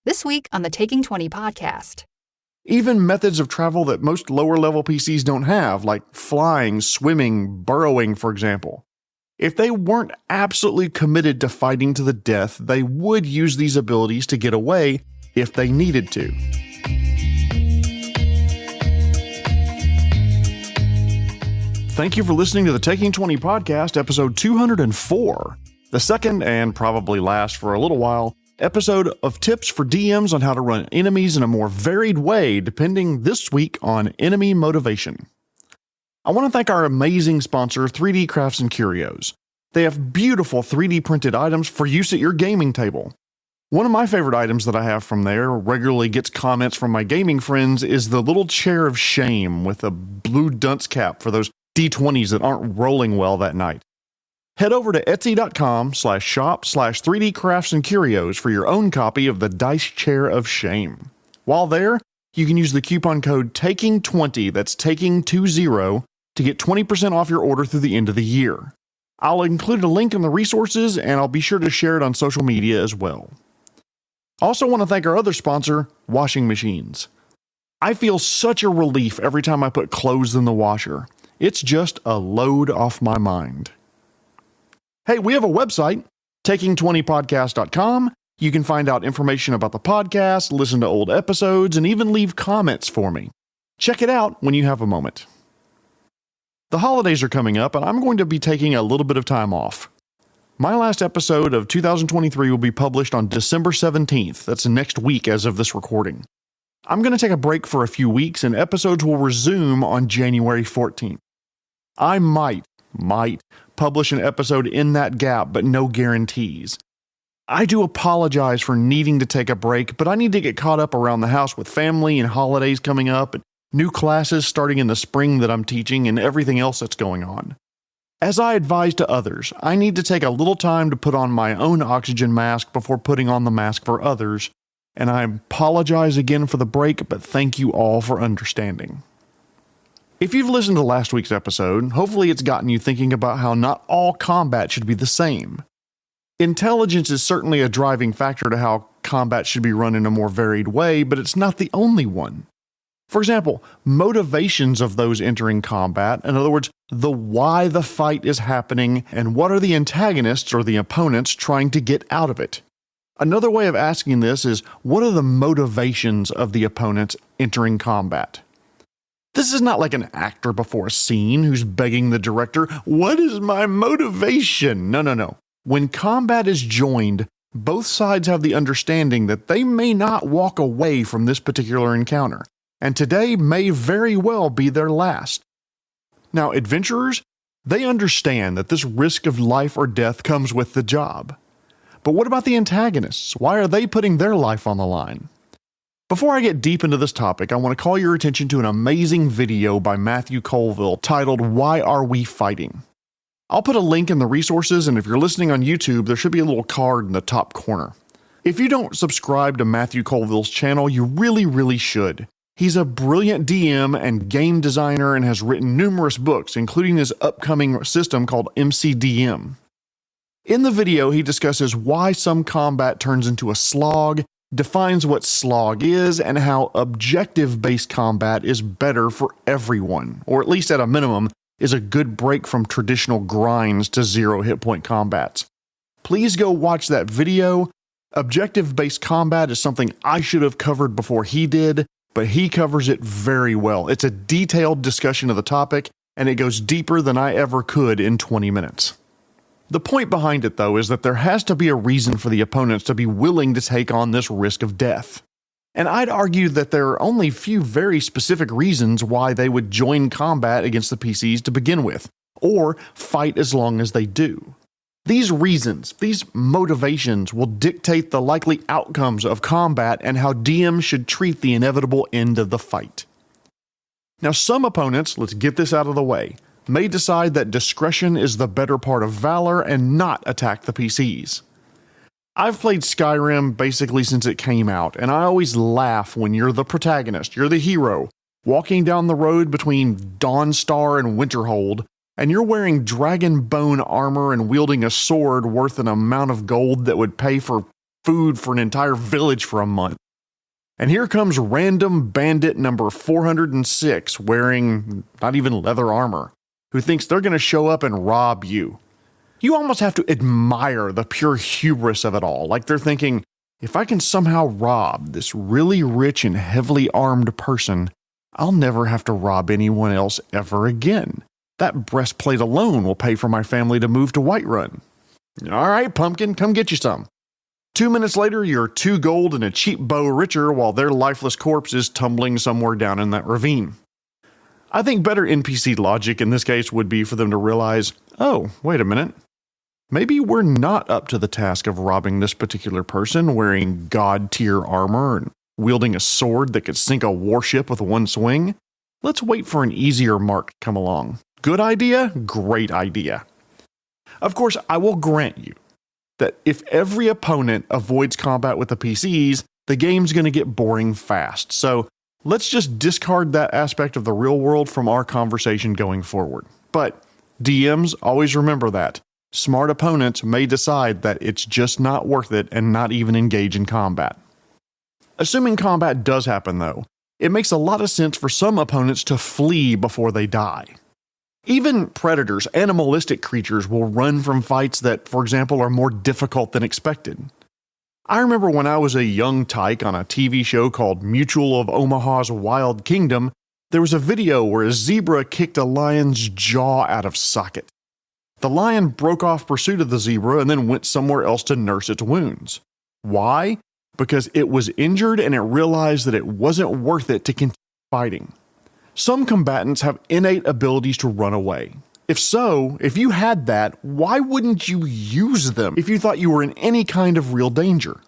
This week on the Taking 20 podcast. Even methods of travel that most lower-level PCs don't have, like flying, swimming, burrowing, for example. If they weren't absolutely committed to fighting to the death, they would use these abilities to get away if they needed to. Thank you for listening to the Taking 20 podcast, episode 204, the second and probably last for a little while episode of tips for DMs on how to run enemies in a more varied way, depending this week on enemy motivation. I want to thank our amazing sponsor, 3D Crafts and Curios. They have beautiful 3D printed items for use at your gaming table. One of my favorite items that I have from there, regularly gets comments from my gaming friends, is the little chair of shame with a blue dunce cap for those D20s that aren't rolling well that night. Head over to etsy.com/shop/3D Crafts and Curios for your own copy of the Dice Chair of Shame. While there, you can use the coupon code TAKING20, that's TAKING20, to get 20% off your order through the end of the year. I'll include a link in the resources, and I'll be sure to share it on social media as well. I also want to thank our other sponsor, washing machines. I feel such a relief every time I put clothes in the washer. It's just a load off my mind. Hey, we have a website, taking20podcast.com. You can find out information about the podcast, listen to old episodes, and even leave comments for me. Check it out when you have a moment. The holidays are coming up, and I'm going to be taking a little bit of time off. My last episode of 2023 will be published on December 17th. That's next week as of this recording. I'm going to take a break for a few weeks, and episodes will resume on January 14th. I might publish an episode in that gap, but no guarantees. I do apologize for needing to take a break, but I need to get caught up around the house with family and holidays coming up, and new classes starting in the spring that I'm teaching, and everything else that's going on. As I advise to others, I need to take a little time to put on my own oxygen mask before putting on the mask for others, and I apologize again for the break, but thank you all for understanding. If you've listened to last week's episode, hopefully it's gotten you thinking about how not all combat should be the same. Intelligence is certainly a driving factor to how combat should be run in a more varied way, but it's not the only one. For example, motivations of those entering combat, in other words, the why the fight is happening and what are the antagonists or the opponents trying to get out of it. Another way of asking this is, what are the motivations of the opponents entering combat? This is not like an actor before a scene who's begging the director, "What is my motivation?" No. When combat is joined, both sides have the understanding that they may not walk away from this particular encounter, and today may very well be their last. Now, adventurers, they understand that this risk of life or death comes with the job. But what about the antagonists? Why are they putting their life on the line? Before I get deep into this topic, I want to call your attention to an amazing video by Matthew Colville titled, "Why Are We Fighting?" I'll put a link in the resources, and if you're listening on YouTube, there should be a little card in the top corner. If you don't subscribe to Matthew Colville's channel, you really should. He's a brilliant DM and game designer and has written numerous books, including his upcoming system called MCDM. In the video, he discusses why some combat turns into a slog, defines what slog is, and how objective-based combat is better for everyone, or at least at a minimum, is a good break from traditional grinds to zero hit point combats. Please go watch that video. Objective-based combat is something I should have covered before he did, but he covers it very well. It's a detailed discussion of the topic, and it goes deeper than I ever could in 20 minutes. The point behind it, though, is that there has to be a reason for the opponents to be willing to take on this risk of death. And I'd argue that there are only few very specific reasons why they would join combat against the PCs to begin with, or fight as long as they do. These reasons, these motivations, will dictate the likely outcomes of combat and how DMs should treat the inevitable end of the fight. Now, some opponents, let's get this out of the way, may decide that discretion is the better part of valor and not attack the PCs. I've played Skyrim basically since it came out, and I always laugh when you're the protagonist, you're the hero, walking down the road between Dawnstar and Winterhold, and you're wearing dragon bone armor and wielding a sword worth an amount of gold that would pay for food for an entire village for a month. And here comes random bandit number 406 wearing not even leather armor, who thinks they're going to show up and rob you. You almost have to admire the pure hubris of it all. Like they're thinking, if I can somehow rob this really rich and heavily armed person, I'll never have to rob anyone else ever again. That breastplate alone will pay for my family to move to Whiterun. All right, pumpkin, come get you some. 2 minutes later, you're 2 gold and a cheap bow richer while their lifeless corpse is tumbling somewhere down in that ravine. I think better NPC logic in this case would be for them to realize, oh, wait a minute. Maybe we're not up to the task of robbing this particular person wearing god-tier armor and wielding a sword that could sink a warship with one swing. Let's wait for an easier mark to come along. Good idea? Great idea. Of course, I will grant you that if every opponent avoids combat with the PCs, the game's going to get boring fast. So let's just discard that aspect of the real world from our conversation going forward. But DMs, always remember that. Smart opponents may decide that it's just not worth it and not even engage in combat. Assuming combat does happen though, it makes a lot of sense for some opponents to flee before they die. Even predators, animalistic creatures, will run from fights that, for example, are more difficult than expected. I remember when I was a young tyke on a TV show called Mutual of Omaha's Wild Kingdom, there was a video where a zebra kicked a lion's jaw out of socket. The lion broke off pursuit of the zebra and then went somewhere else to nurse its wounds. Why? Because it was injured and it realized that it wasn't worth it to continue fighting. Some combatants have innate abilities to run away. If so, if you had that, why wouldn't you use them if you thought you were in any kind of real danger?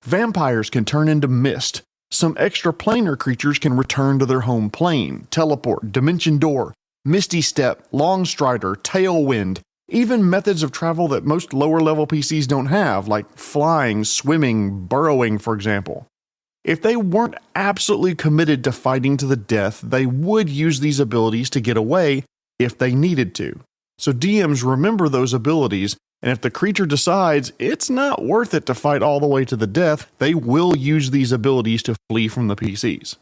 Vampires can turn into mist. Some extraplanar creatures can return to their home plane, teleport, dimension door, misty step, long strider, tailwind, even methods of travel that most lower-level PCs don't have, like flying, swimming, burrowing, for example. If they weren't absolutely committed to fighting to the death, they would use these abilities to get away if they needed to. So DMs remember those abilities, and if the creature decides it's not worth it to fight all the way to the death, they will use these abilities to flee from the PCs.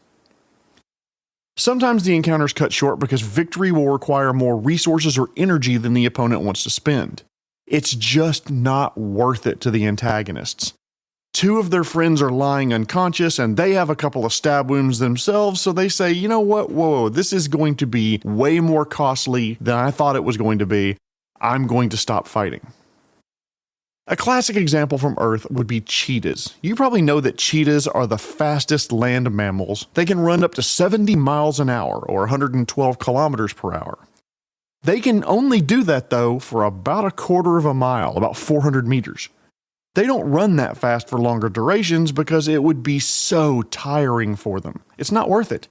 Sometimes the encounter's cut short because victory will require more resources or energy than the opponent wants to spend. It's just not worth it to the antagonists. 2 of their friends are lying unconscious and they have a couple of stab wounds themselves, so they say, you know what, whoa, this is going to be way more costly than I thought it was going to be. I'm going to stop fighting. A classic example from Earth would be cheetahs. You probably know that cheetahs are the fastest land mammals. They can run up to 70 miles an hour or 112 kilometers per hour. They can only do that though for about a quarter of a mile, about 400 meters. They don't run that fast for longer durations because it would be so tiring for them. It's not worth it.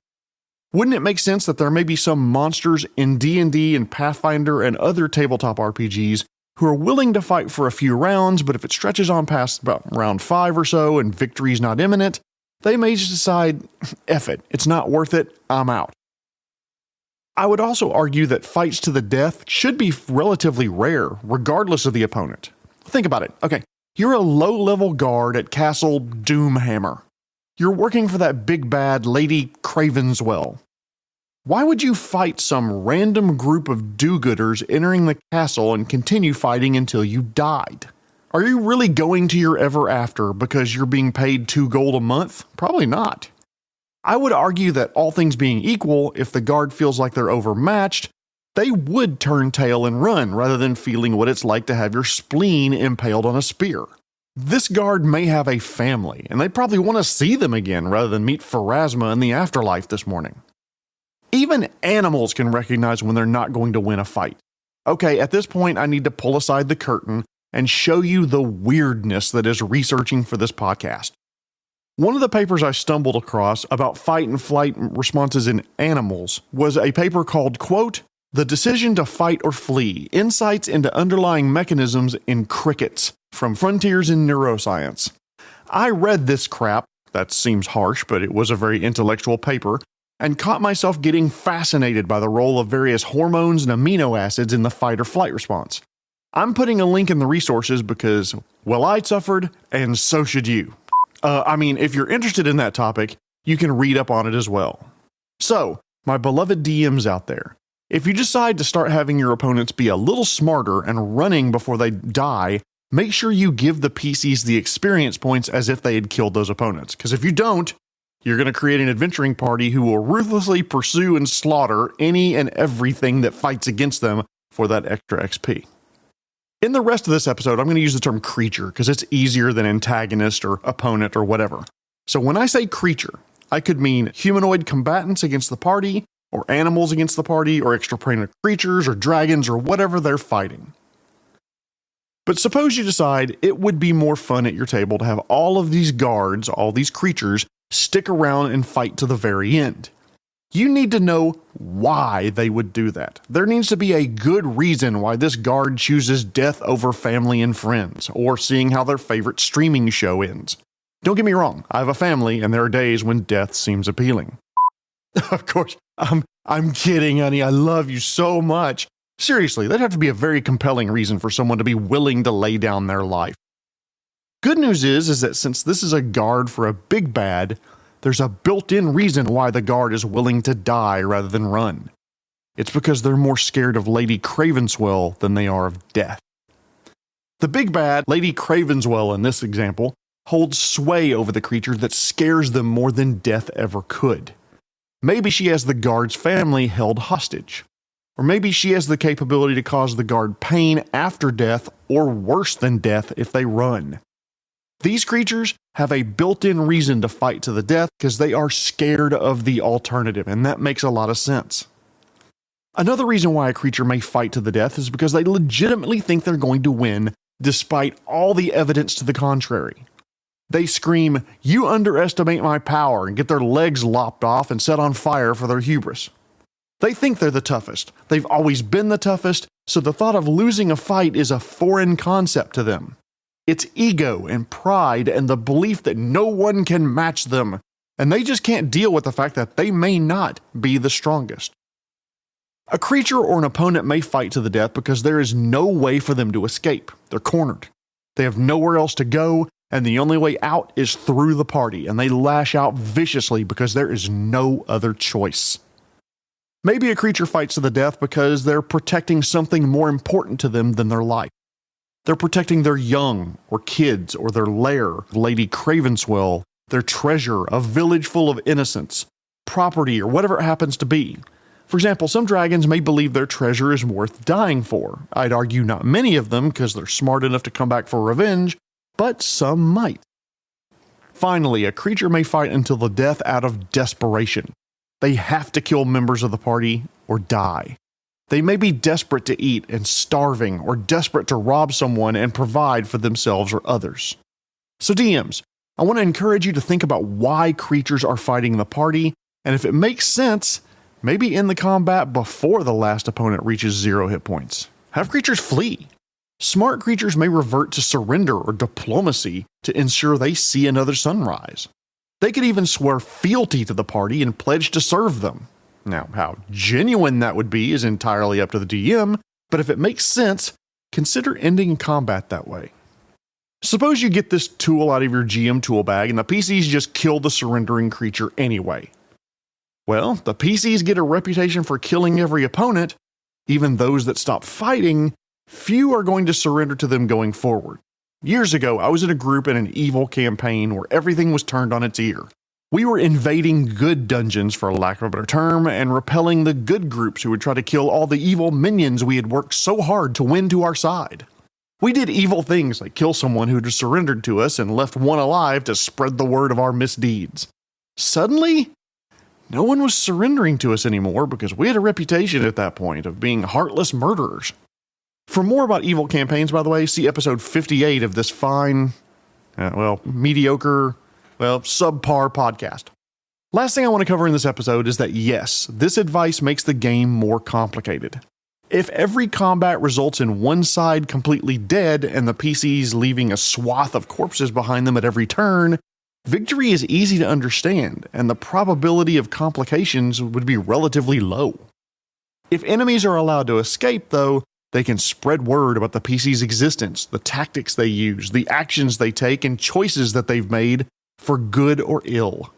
Wouldn't it make sense that there may be some monsters in D&D and Pathfinder and other tabletop RPGs who are willing to fight for a few rounds, but if it stretches on past about round 5 or so and victory's not imminent, they may just decide, F it, it's not worth it, I'm out. I would also argue that fights to the death should be relatively rare, regardless of the opponent. Think about it. Okay. You're a low-level guard at Castle Doomhammer. You're working for that big bad Lady Cravenswell. Why would you fight some random group of do-gooders entering the castle and continue fighting until you died? Are you really going to your ever after because you're being paid 2 gold a month? Probably not. I would argue that all things being equal, if the guard feels like they're overmatched, they would turn tail and run rather than feeling what it's like to have your spleen impaled on a spear. This guard may have a family, and they probably want to see them again rather than meet Pharasma in the afterlife this morning. Even animals can recognize when they're not going to win a fight. Okay, at this point I need to pull aside the curtain and show you the weirdness that is researching for this podcast. One of the papers I stumbled across about fight and flight responses in animals was a paper called, quote, "The Decision to Fight or Flee, Insights into Underlying Mechanisms in Crickets," from Frontiers in Neuroscience. I read this crap, that seems harsh, but it was a very intellectual paper, and caught myself getting fascinated by the role of various hormones and amino acids in the fight or flight response. I'm putting a link in the resources because Well, I suffered, and so should you. If you're interested in that topic, you can read up on it as well. So, my beloved DMs out there, if you decide to start having your opponents be a little smarter and running before they die, make sure you give the PCs the experience points as if they had killed those opponents. Because if you don't, you're going to create an adventuring party who will ruthlessly pursue and slaughter any and everything that fights against them for that extra XP. In the rest of this episode, I'm going to use the term creature because it's easier than antagonist or opponent or whatever. So when I say creature, I could mean humanoid combatants against the party, or animals against the party, or extraplanar creatures, or dragons, or whatever they're fighting. But suppose you decide it would be more fun at your table to have all of these guards, all these creatures, stick around and fight to the very end. You need to know why they would do that. There needs to be a good reason why this guard chooses death over family and friends, or seeing how their favorite streaming show ends. Don't get me wrong, I have a family, and there are days when death seems appealing. Of course, I'm kidding, honey. I love you so much. Seriously, that'd have to be a very compelling reason for someone to be willing to lay down their life. Good news is that since this is a guard for a big bad, there's a built-in reason why the guard is willing to die rather than run. It's because they're more scared of Lady Cravenswell than they are of death. The big bad, Lady Cravenswell in this example, holds sway over the creature that scares them more than death ever could. Maybe she has the guard's family held hostage. Or maybe she has the capability to cause the guard pain after death or worse than death if they run. These creatures have a built-in reason to fight to the death because they are scared of the alternative, and that makes a lot of sense. Another reason why a creature may fight to the death is because they legitimately think they're going to win despite all the evidence to the contrary. They scream, "You underestimate my power," and get their legs lopped off and set on fire for their hubris. They think they're the toughest. They've always been the toughest, so the thought of losing a fight is a foreign concept to them. It's ego and pride and the belief that no one can match them, and they just can't deal with the fact that they may not be the strongest. A creature or an opponent may fight to the death because there is no way for them to escape. They're cornered. They have nowhere else to go, and the only way out is through the party, and they lash out viciously because there is no other choice. Maybe a creature fights to the death because they're protecting something more important to them than their life. They're protecting their young, or kids, or their lair, Lady Cravenswell, their treasure, a village full of innocents, property, or whatever it happens to be. For example, some dragons may believe their treasure is worth dying for. I'd argue not many of them, because they're smart enough to come back for revenge, but some might. Finally, a creature may fight until the death out of desperation. They have to kill members of the party, or die. They may be desperate to eat and starving, or desperate to rob someone and provide for themselves or others. So DMs, I want to encourage you to think about why creatures are fighting the party, and if it makes sense, maybe end the combat before the last opponent reaches 0 hit points. Have creatures flee. Smart creatures may revert to surrender or diplomacy to ensure they see another sunrise. They could even swear fealty to the party and pledge to serve them. Now, how genuine that would be is entirely up to the DM, but if it makes sense, consider ending combat that way. Suppose you get this tool out of your GM tool bag and the PCs just kill the surrendering creature anyway. Well, the PCs get a reputation for killing every opponent. Even those that stop fighting, few are going to surrender to them going forward. Years ago, I was in a group in an evil campaign where everything was turned on its ear. We were invading good dungeons, for lack of a better term, and repelling the good groups who would try to kill all the evil minions we had worked so hard to win to our side. We did evil things like kill someone who had surrendered to us and left one alive to spread the word of our misdeeds. Suddenly, no one was surrendering to us anymore because we had a reputation at that point of being heartless murderers. For more about evil campaigns, by the way, see episode 58 of this fine, mediocre, subpar podcast. Last thing I want to cover in this episode is that yes, this advice makes the game more complicated. If every combat results in one side completely dead and the PCs leaving a swath of corpses behind them at every turn, victory is easy to understand, and the probability of complications would be relatively low. If enemies are allowed to escape, though, They can spread word about the PC's existence, the tactics they use, the actions they take, and choices that they've made for good or ill.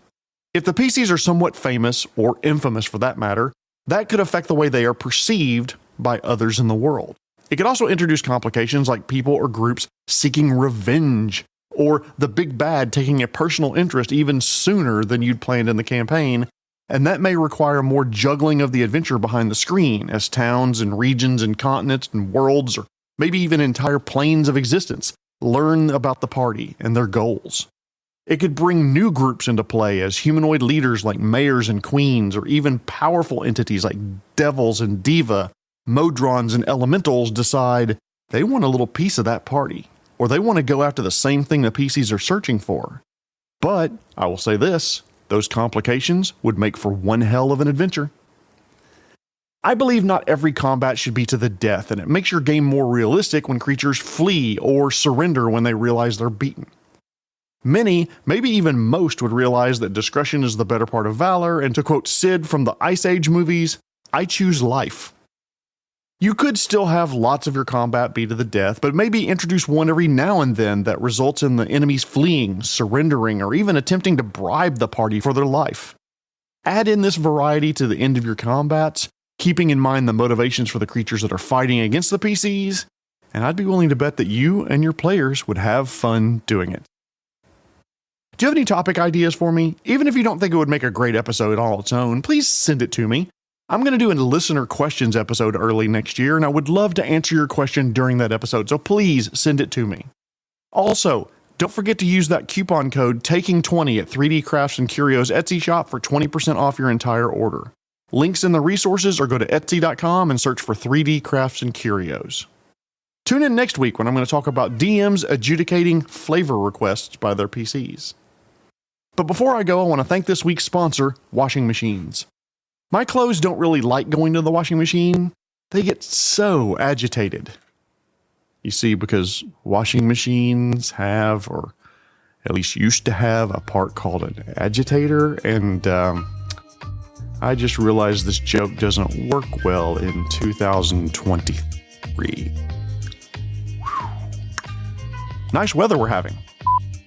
If the PCs are somewhat famous, or infamous for that matter, that could affect the way they are perceived by others in the world. It could also introduce complications like people or groups seeking revenge, or the big bad taking a personal interest even sooner than you'd planned in the campaign, and that may require more juggling of the adventure behind the screen as towns and regions and continents and worlds, or maybe even entire planes of existence, learn about the party and their goals. It could bring new groups into play as humanoid leaders like mayors and queens, or even powerful entities like devils and diva, modrons and elementals decide they want a little piece of that party, or they want to go after the same thing the PCs are searching for. But I will say this, those complications would make for one hell of an adventure. I believe not every combat should be to the death, and it makes your game more realistic when creatures flee or surrender when they realize they're beaten. Many, maybe even most, would realize that discretion is the better part of valor, and to quote Sid from the Ice Age movies, I choose life. You could still have lots of your combat be to the death, but maybe introduce one every now and then that results in the enemies fleeing, surrendering, or even attempting to bribe the party for their life. Add in this variety to the end of your combats, keeping in mind the motivations for the creatures that are fighting against the PCs, and I'd be willing to bet that you and your players would have fun doing it. Do you have any topic ideas for me? Even if you don't think it would make a great episode all its own, please send it to me. I'm going to do a listener questions episode early next year, and I would love to answer your question during that episode, so please send it to me. Also, don't forget to use that coupon code TAKING20 at 3D Crafts and Curios Etsy shop for 20% off your entire order. Links in the resources, or go to Etsy.com and search for 3D Crafts and Curios. Tune in next week when I'm going to talk about DMs adjudicating flavor requests by their PCs. But before I go, I want to thank this week's sponsor, washing machines. My clothes don't really like going to the washing machine. They get so agitated. You see, because washing machines have, or at least used to have, a part called an agitator, and I just realized this joke doesn't work well in 2023. Nice weather we're having.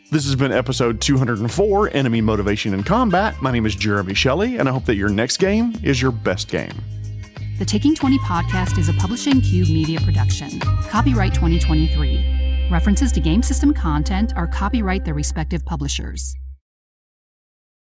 This has been episode 204, Enemy Motivation in Combat. My name is Jeremy Shelley, and I hope that your next game is your best game. The Taking 20 podcast is a Publishing Cube media production. Copyright 2023. References to game system content are copyright their respective publishers.